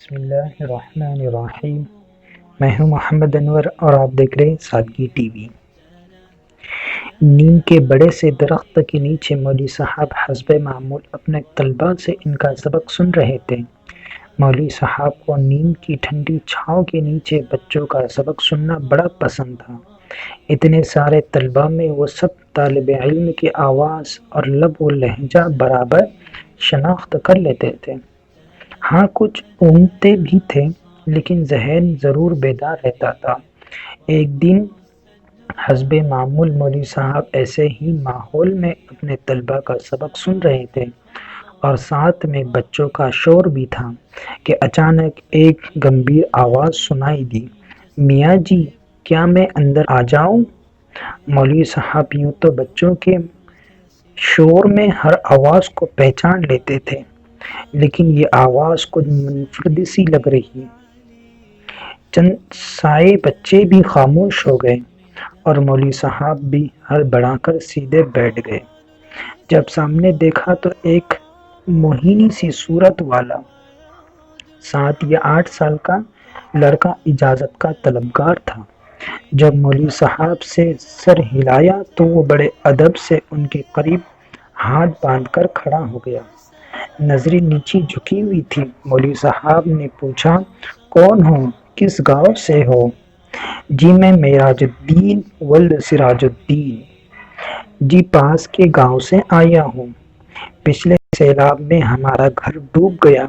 بسم اللہ الرحمن الرحیم۔ میں ہوں محمد انور اور آپ دیکھ رہے ہیں سادگی ٹی وی۔ نیم کے بڑے سے درخت کے نیچے مولوی صاحب حسب معمول اپنے طلباء سے ان کا سبق سن رہے تھے۔ مولوی صاحب کو نیم کی ٹھنڈی چھاؤں کے نیچے بچوں کا سبق سننا بڑا پسند تھا۔ اتنے سارے طلباء میں وہ سب طالب علم کی آواز اور لب و لہجہ برابر شناخت کر لیتے تھے۔ ہاں کچھ اونگتے بھی تھے لیکن ذہن ضرور بیدار رہتا تھا۔ ایک دن حسب معمول مولوی صاحب ایسے ہی ماحول میں اپنے طلباء کا سبق سن رہے تھے اور ساتھ میں بچوں کا شور بھی تھا کہ اچانک ایک گمبھیر آواز سنائی دی، میاں جی کیا میں اندر آ جاؤں؟ مولوی صاحب یوں تو بچوں کے شور میں ہر آواز کو پہچان لیتے تھے لیکن یہ آواز کچھ منفرد سی لگ رہی۔ چند سائے بچے بھی خاموش ہو گئے اور مولوی صاحب بھی ہڑبڑا کر سیدھے بیٹھ گئے۔ جب سامنے دیکھا تو ایک موہنی سی صورت والا 7 یا 8 سال کا لڑکا اجازت کا طلبگار تھا۔ جب مولوی صاحب سے سر ہلایا تو وہ بڑے ادب سے ان کے قریب ہاتھ باندھ کر کھڑا ہو گیا۔ نظریں نیچے جھکی ہوئی تھیں۔ مولوی صاحب نے پوچھا، کون ہو؟ کس گاؤں سے ہو؟ جی میں معراج الدین ولد سراج الدین جی پاس کے گاؤں سے آیا ہوں۔ پچھلے سیلاب میں ہمارا گھر ڈوب گیا،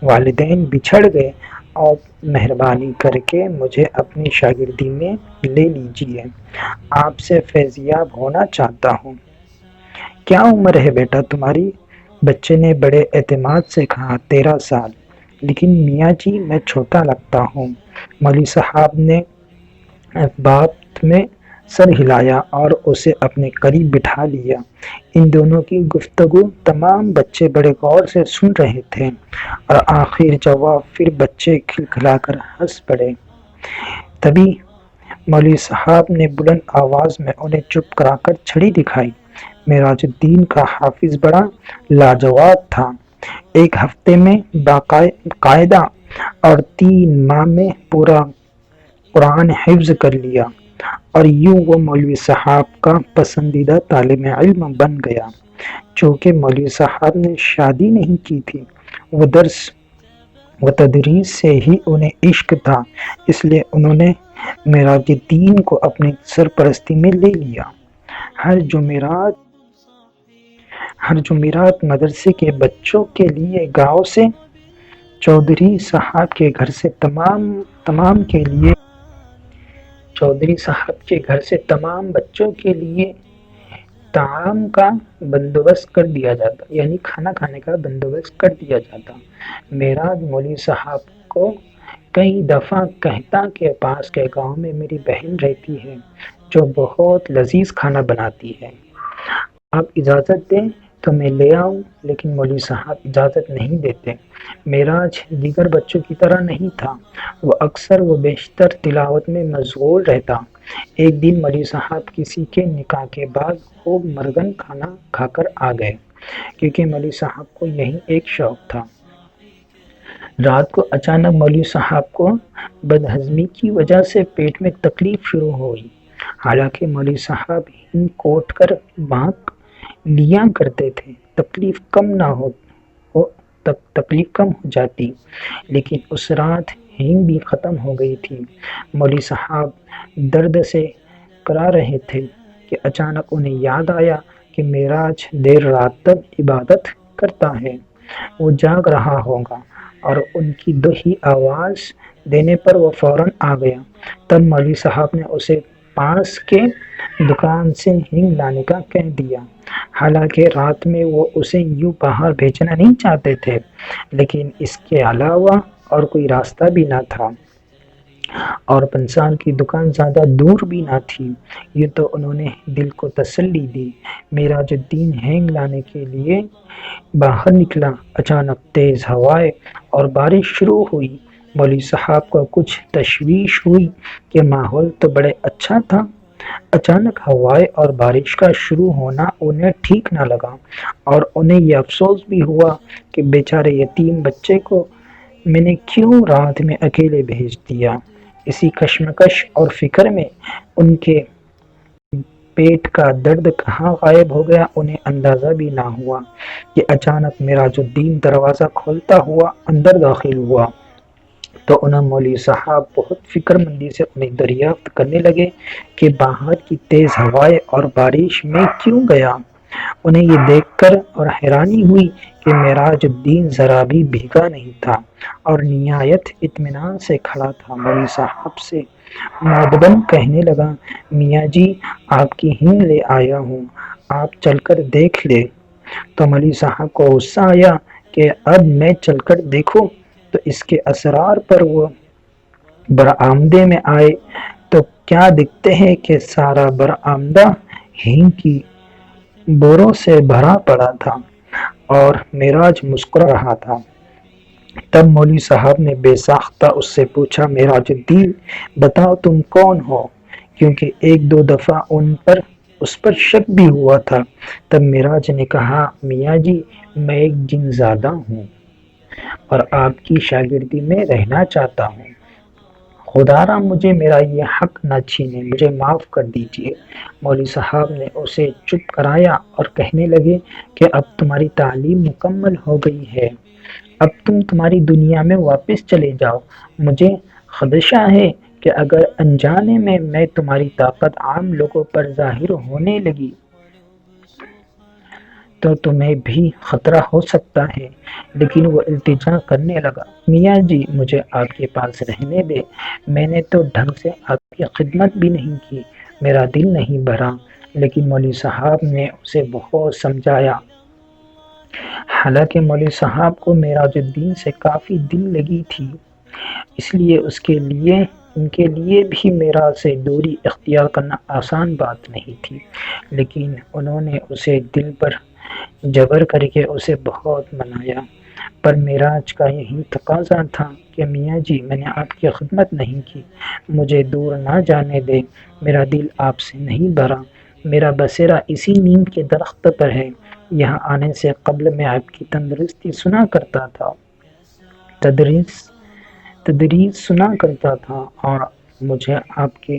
والدین بچھڑ گئے اور مہربانی کر کے مجھے اپنی شاگردی میں لے لیجیے، آپ سے فیضیاب ہونا چاہتا ہوں۔ کیا عمر ہے بیٹا تمہاری؟ بچے نے بڑے اعتماد سے کہا، 13 سال۔ لیکن میاں جی میں چھوٹا لگتا ہوں۔ مولوی صاحب نے بات میں سر ہلایا اور اسے اپنے قریب بٹھا لیا۔ ان دونوں کی گفتگو تمام بچے بڑے غور سے سن رہے تھے اور آخر جواب پھر بچے کھلکھلا کر ہنس پڑے۔ تبھی مولوی صاحب نے بلند آواز میں انہیں چپ کرا کر چھڑی دکھائی۔ معراج الدین کا حافظ بڑا لاجواب تھا۔ 1 ہفتے میں باقاعدہ اور 3 ماہ میں پورا قرآن حفظ کر لیا اور یوں وہ مولوی صاحب کا پسندیدہ طالب علم بن گیا۔ چونکہ مولوی صاحب نے شادی نہیں کی تھی، وہ درس و تدریس سے ہی انہیں عشق تھا، اس لیے انہوں نے معراج الدین کو اپنی سرپرستی میں لے لیا۔ ہر جمعرات مدرسے کے بچوں کے لیے گاؤں سے چودھری صاحب کے گھر سے تمام بچوں کے لیے طعام کا بندوبست کر دیا جاتا، یعنی کھانا کھانے کا بندوبست کر دیا جاتا۔ معراج مولوی صاحب کو کئی دفعہ کہتا کہ پاس کے گاؤں میں میری بہن رہتی ہے جو بہت لذیذ کھانا بناتی ہے، آپ اجازت دیں تو میں لے آؤں، لیکن مولوی صاحب اجازت نہیں دیتے۔ معراج دیگر بچوں کی طرح نہیں تھا، وہ اکثر و بیشتر تلاوت میں مشغول رہتا۔ ایک دن مولوی صاحب کسی کے نکاح کے بعد خوب مرغن کھانا کھا کر آ گئے، کیونکہ مولوی صاحب کو یہی ایک شوق تھا۔ رات کو اچانک مولوی صاحب کو بدہضمی کی وجہ سے پیٹ میں تکلیف شروع ہوئی۔ حالانکہ مولوی صاحب ہنگ کوٹ کر بانک لیا کرتے تھے، تکلیف کم ہو جاتی، لیکن اس رات ہنگ بھی ختم ہو گئی تھی۔ مولوی صاحب درد سے کرا رہے تھے کہ اچانک انہیں یاد آیا کہ معراج دیر رات تک عبادت کرتا ہے، وہ جاگ رہا ہوگا، اور ان کی دہی آواز دینے پر وہ فوراً آ گیا۔ تب مولوی صاحب نے اسے پاس کے دکان سے ہنگ لانے کا کہہ دیا۔ حالانکہ رات میں وہ اسے یوں باہر بھیجنا نہیں چاہتے تھے، لیکن اس کے علاوہ اور کوئی راستہ بھی نہ تھا اور پنسال کی دکان زیادہ دور بھی نہ تھی۔ یہ تو انہوں نے دل کو تسلی دی۔ معراج الدین ہنگ لانے کے لیے باہر نکلا۔ اچانک تیز ہوائیں اور بارش شروع ہوئی۔ مولوی صاحب کو کچھ تشویش ہوئی کہ ماحول تو بڑے اچھا تھا، اچانک ہوائیں اور بارش کا شروع ہونا انہیں ٹھیک نہ لگا، اور انہیں یہ افسوس بھی ہوا کہ بیچارے یتیم بچے کو میں نے کیوں رات میں اکیلے بھیج دیا؟ اسی کشمکش اور فکر میں ان کے پیٹ کا درد کہاں غائب ہو گیا انہیں اندازہ بھی نہ ہوا کہ اچانک معراج الدین دروازہ کھولتا ہوا اندر داخل ہوا تو انہیں مولوی صاحب بہت فکر مندی سے انہیں دریافت کرنے لگے کہ باہر کی تیز ہوائیں اور بارش میں کیوں گیا۔ انہیں یہ دیکھ کر اور حیرانی ہوئی کہ معراج الدین ذرا بھی بھیگا نہیں تھا اور نہایت اطمینان سے کھڑا تھا۔ مولوی صاحب سے مودباً کہنے لگا، میاں جی آپ کی ہند لے آیا ہوں، آپ چل کر دیکھ لیں۔ تو مولوی صاحب کو غصہ آیا کہ اب میں چل کر دیکھوں تو اس کے اسرار پر وہ برآمدے میں آئے تو کیا دیکھتے ہیں کہ سارا برآمدہ ہینگ کی بوروں سے بھرا پڑا تھا اور معراج مسکرا رہا تھا۔ تب مولوی صاحب نے بے ساختہ اس سے پوچھا، معراج الدین بتاؤ تم کون ہو؟ کیونکہ ایک دو دفعہ اس پر شک بھی ہوا تھا۔ تب معراج نے کہا، میاں جی میں ایک جن زادہ ہوں اور آپ کی شاگردی میں رہنا چاہتا ہوں، خدا را مجھے میرا یہ حق نہ چھینے، مجھے معاف کر دیجئے۔ مولوی صاحب نے اسے چپ کرایا اور کہنے لگے کہ اب تمہاری تعلیم مکمل ہو گئی ہے، اب تم تمہاری دنیا میں واپس چلے جاؤ۔ مجھے خدشہ ہے کہ اگر انجانے میں تمہاری طاقت عام لوگوں پر ظاہر ہونے لگی تو تمہیں بھی خطرہ ہو سکتا ہے۔ لیکن وہ التجا کرنے لگا، میاں جی مجھے آپ کے پاس رہنے دیں، میں نے تو ڈھنگ سے آپ کی خدمت بھی نہیں کی، میرا دل نہیں بھرا۔ لیکن مولوی صاحب نے اسے بہت سمجھایا۔ حالانکہ مولوی صاحب کو معراج الدین سے کافی دل لگی تھی، اس لیے ان کے لیے بھی معراج سے دوری اختیار کرنا آسان بات نہیں تھی، لیکن انہوں نے اسے دل پر جبر کر کے اسے بہت منایا۔ پر معراج کا یہی تقاضا تھا کہ میاں جی میں نے آپ کی خدمت نہیں کی، مجھے دور نہ جانے دیں، میرا دل آپ سے نہیں بھرا، میرا بسیرا اسی نیم کے درخت پر ہے، یہاں آنے سے قبل میں آپ کی تدریس سنا کرتا تھا اور مجھے آپ کے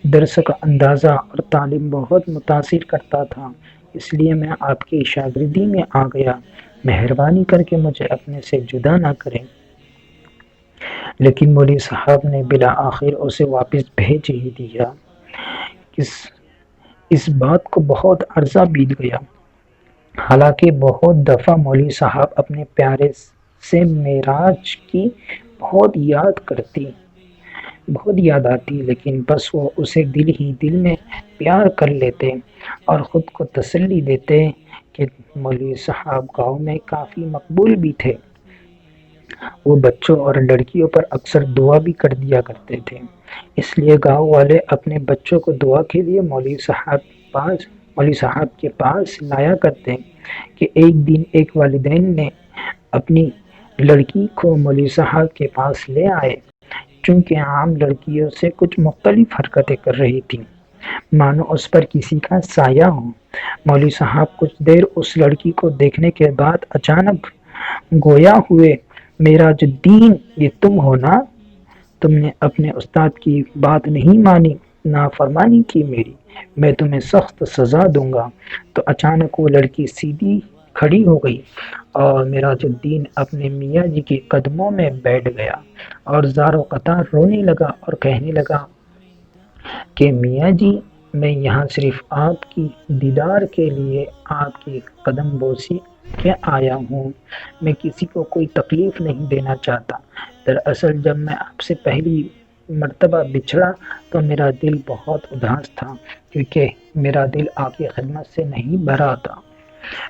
درس کا اندازہ اور تعلیم بہت متاثر کرتا تھا، اس لیے میں آپ کی شاگردی میں آ گیا، مہربانی کر کے مجھے اپنے سے جدا نہ کریں۔ لیکن مولوی صاحب نے بالآخر اسے واپس بھیج ہی دیا۔ اس بات کو بہت عرصہ بیت گیا، حالانکہ بہت دفعہ مولوی صاحب اپنے پیارے سے معراج کی بہت یاد آتی، لیکن بس وہ اسے دل ہی دل میں پیار کر لیتے اور خود کو تسلی دیتے کہ مولوی صاحب گاؤں میں کافی مقبول بھی تھے۔ وہ بچوں اور لڑکیوں پر اکثر دعا بھی کر دیا کرتے تھے، اس لیے گاؤں والے اپنے بچوں کو دعا کے لیے مولوی صاحب کے پاس لایا کرتے کہ ایک دن ایک والدین نے اپنی لڑکی کو مولوی صاحب کے پاس لے آئے، چونکہ عام لڑکیوں سے کچھ مختلف حرکتیں کر رہی تھی، مانو اس پر کسی کا سایہ ہو۔ مولوی صاحب کچھ دیر اس لڑکی کو دیکھنے کے بعد اچانک گویا ہوئے، معراج الدین یہ تم ہو نا؟ تم نے اپنے استاد کی بات نہیں مانی، نافرمانی کی میری، میں تمہیں سخت سزا دوں گا۔ تو اچانک وہ لڑکی سیدھی کھڑی ہو گئی اور معراج الدین اپنے میاں جی کے قدموں میں بیٹھ گیا اور زار و قطار رونے لگا اور کہنے لگا کہ میاں جی میں یہاں صرف آپ کی دیدار کے لیے آپ کی قدم بوسی کے آیا ہوں، میں کسی کو کوئی تکلیف نہیں دینا چاہتا۔ دراصل جب میں آپ سے پہلی مرتبہ بچھڑا تو میرا دل بہت اداس تھا، کیونکہ میرا دل آپ کی خدمت سے نہیں بھرا تھا،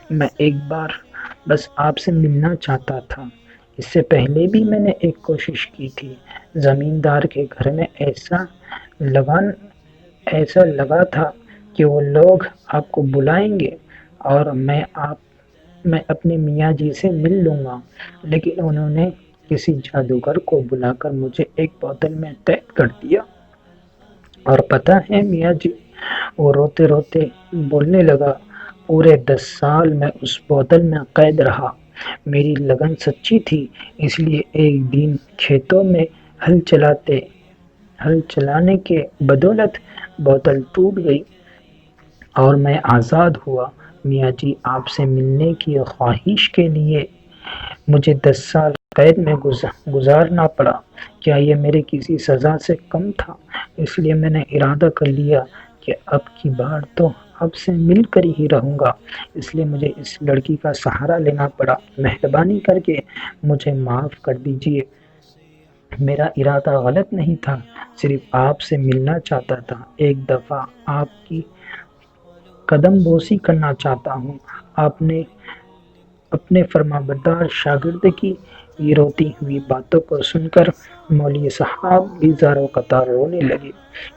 میں ایک بار بس آپ سے ملنا چاہتا تھا۔ اس سے پہلے بھی میں نے ایک کوشش کی تھی، زمیندار کے گھر میں ایسا لگا تھا کہ وہ لوگ آپ کو بلائیں گے اور میں اپنے میاں جی سے مل لوں گا، لیکن انہوں نے کسی جادوگر کو بلا کر مجھے ایک بوتل میں قید کر دیا، اور پتہ ہے میاں جی، وہ روتے روتے بولنے لگا، پورے 10 سال میں اس بوتل میں قید رہا، میری لگن سچی تھی، اس لیے ایک دن کھیتوں میں ہل چلانے کے بدولت بوتل ٹوٹ گئی اور میں آزاد ہوا۔ میاں جی، آپ سے ملنے کی خواہش کے لیے مجھے 10 سال قید میں گزارنا پڑا۔ کیا یہ میرے کسی سزا سے کم تھا؟ اس لیے میں نے ارادہ کر لیا کہ اب کی بار تو آپ سے مل کر ہی رہوں گا، اس لیے مجھے اس لڑکی کا سہارا لینا پڑا۔ مہربانی کر کے مجھے معاف کر دیجیے، میرا ارادہ غلط نہیں تھا، صرف آپ سے ملنا چاہتا تھا، ایک دفعہ آپ کی قدم بوسی کرنا چاہتا ہوں۔ آپ نے اپنے فرمانبردار شاگرد کی یہ روتی ہوئی باتوں کو سن کر مولوی صاحب بھی زاروں قطار رونے لگے،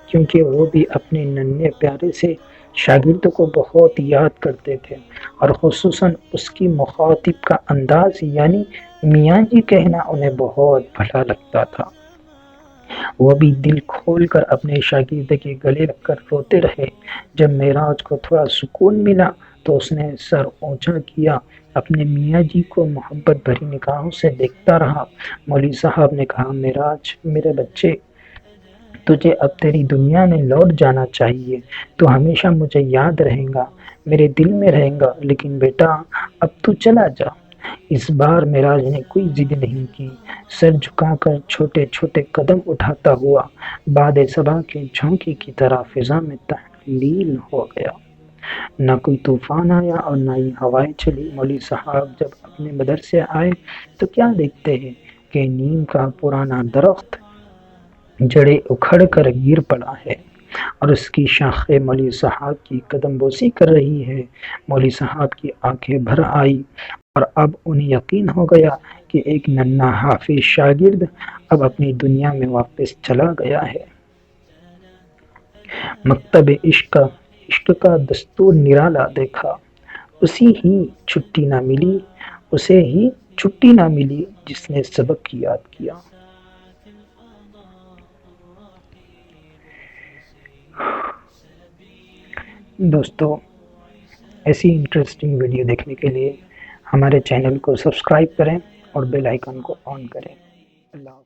کیونکہ وہ بھی اپنے ننھے پیارے سے شاگرد کو بہت یاد کرتے تھے، اور خصوصاً اس کی مخاطب کا انداز یعنی میاں جی کہنا انہیں بہت بھلا لگتا تھا۔ وہ بھی دل کھول کر اپنے شاگرد کے گلے لگ کر روتے رہے۔ جب معراج کو تھوڑا سکون ملا تو اس نے سر اونچا کیا، اپنے میاں جی کو محبت بھری نگاہوں سے دیکھتا رہا۔ مولوی صاحب نے کہا، معراج میرے بچے، تجھے اب تیری دنیا میں لوٹ جانا چاہیے، تو ہمیشہ مجھے یاد رہے گا، میرے دل میں رہے گا، لیکن بیٹا اب تو چلا جا۔ اس بار معراج نے کوئی ضد نہیں کی، سر جھکا کر چھوٹے چھوٹے قدم اٹھاتا ہوا باد صبا کے جھونکے کی طرح فضا میں تحلیل ہو گیا۔ نہ کوئی طوفان آیا اور نہ ہی ہوائیں چلی۔ مولوی صاحب جب اپنے مدرسے آئے تو کیا دیکھتے ہیں کہ نیم کا پرانا درخت جڑیں اکھڑ کر گر پڑا ہے اور اس کی شاخیں مولوی صاحب کی قدم بوسی کر رہی ہے۔ مولوی صاحب کی آنکھیں بھر آئی اور اب انہیں یقین ہو گیا کہ ایک ننھا حافظ شاگرد اب اپنی دنیا میں واپس چلا گیا ہے۔ مکتب عشق کا دستور نرالا دیکھا، اسے ہی چھٹی نہ ملی جس نے سبق یاد کیا۔ دوستو، ایسی انٹرسٹنگ ویڈیو دیکھنے کے لیے ہمارے چینل کو سبسکرائب کریں اور بیل آئیکن کو آن کریں۔ اللہ حافظ۔